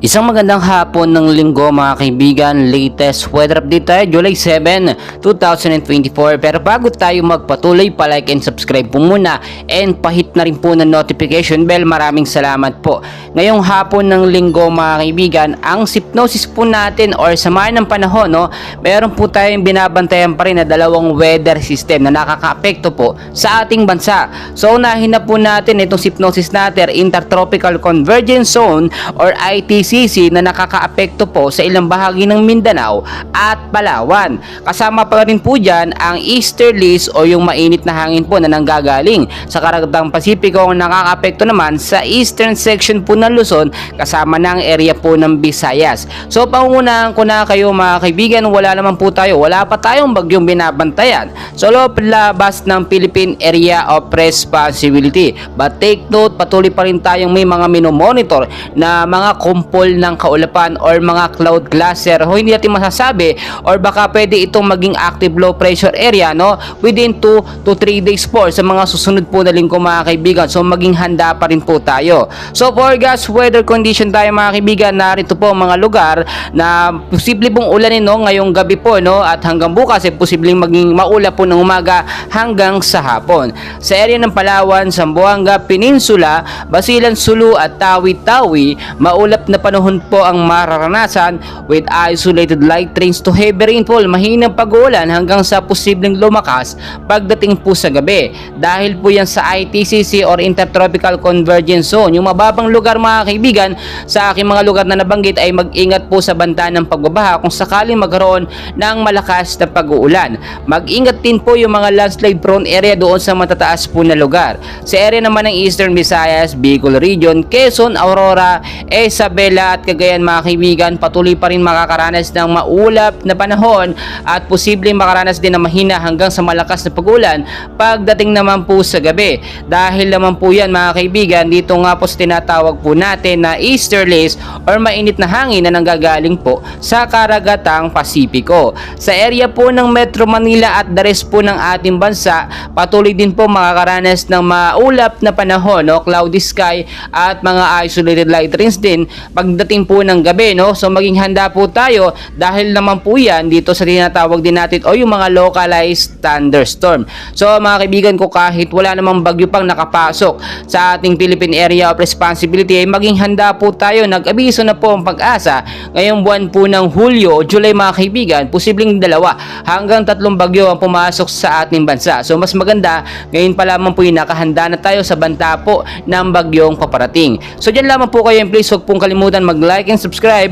Isang magandang hapon ng linggo mga kaibigan, latest weather update tayo July 7, 2024. Pero bago tayo magpatuloy, pa-like and subscribe po muna and pahit na rin po ng notification bell. Maraming salamat po. Ngayong hapon ng linggo mga kaibigan, ang hypnosis po natin or samahan ng panahon, meron po tayong binabantayan pa rin na dalawang weather system na nakakaapekto po sa ating bansa. So unahin na po natin itong hypnosis natin, Intertropical Convergence Zone or ITC na nakakaapekto po sa ilang bahagi ng Mindanao at Palawan. Kasama pa rin po dyan ang easterlies o yung mainit na hangin po na nanggagaling sa Karagatang Pasipiko ang nakakaapekto naman sa eastern section po ng Luzon kasama ng area po ng Visayas. So pangunahan ko na kayo mga kaibigan, wala pa tayong bagyong binabantayan. So labas ng Philippine Area of Responsibility. But take note, patuloy pa rin tayong may mga minomonitor na mga kumpol ng kaulapan or mga cloud cluster hindi natin masasabi or baka pwede itong maging active low pressure area within 2 to 3 days po sa mga susunod po na linggo mga kaibigan. So maging handa pa rin po tayo. So forecast weather condition tayo mga kaibigan, narito po mga lugar na posible pong ulanin ngayong gabi po at hanggang bukas posibleng maging maula po ng umaga hanggang sa hapon. Sa area ng Palawan, Zamboanga Peninsula, Basilan, Sulu at Tawi-Tawi, maulap na panahon po ang mararanasan with isolated light rains to heavy rainfall, mahinang pag-uulan hanggang sa posibleng lumakas pagdating po sa gabi. Dahil po yan sa ITCC or Intertropical Convergence Zone, yung mababang lugar mga kaibigan, sa aking mga lugar na nabanggit ay mag-ingat po sa banta ng pagbabaha kung sakaling magkaroon ng malakas na pag-uulan. Mag-ingat din po yung mga landslide prone area doon sa matataas po na lugar. Sa area naman ng Eastern Visayas, Bicol Region, Quezon, Aurora, Isabela at Cagayan mga kaibigan, patuloy pa rin makakaranas ng maulap na panahon at posibleng makaranas din ng mahina hanggang sa malakas na pag-ulan pagdating naman po sa gabi. Dahil naman po yan mga kaibigan, dito nga po tinatawag po natin na easterlies or mainit na hangin na nanggagaling po sa Karagatang Pasipiko. Sa area po ng Metro Manila at the rest po ng ating bansa, patuloy din po makakaranas ng maulap na panahon, cloudy sky at mga isolated light rains din pagdating po ng gabi. So maging handa po tayo dahil naman po yan dito sa tinatawag din natin o yung mga localized thunderstorm. So mga kaibigan ko, kahit wala namang bagyo pang nakapasok sa ating Philippine Area of Responsibility, ay maging handa po tayo. Nag-abiso na po ang Pag-asa ngayong buwan po ng Hulyo o July mga kaibigan, posibleng 2 hanggang 3 bagyo ang pumasok sa ating bansa. So mas maganda ngayon pa lamang po yung nakahanda na tayo sa banta po ng bagyong paparating. So dyan lamang po kayo, please huwag pong kalimutan mag-like and subscribe.